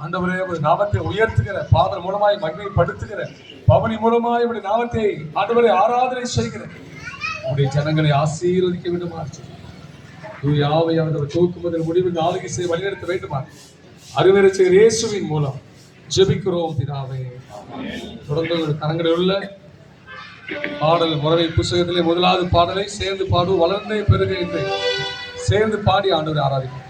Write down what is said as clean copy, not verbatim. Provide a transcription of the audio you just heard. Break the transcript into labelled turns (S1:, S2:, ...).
S1: ஆண்டவரே உடைய நாமத்தை உயர்த்துகிற பாதர் மூலமாய் மகிமைப்படுத்துகிற பவனி மூலமாய் உடைய நாமத்தை ஆண்டவரை ஆராதனை செய்கிற உடைய ஜனங்களை ஆசீர்வதிக்க வேண்டுமா தூயாவை ஆண்டவர் தூக்கு முதல் முடிவு ஆளுகை செய்ய வழிநடத்த வேண்டுமா அருவருச்சர் இயேசுவின் மூலம் ஜெபிக்கிறோம் பிதாவே. தொடர்ந்து கரங்களில் உள்ள பாடல் முறை புத்தகத்திலே முதலாவது பாடலை சேர்ந்து பாடுவோம். வளர்ந்தே பெருக என்று சேர்ந்து பாடி ஆண்டவரை ஆராதிக்கிறோம்.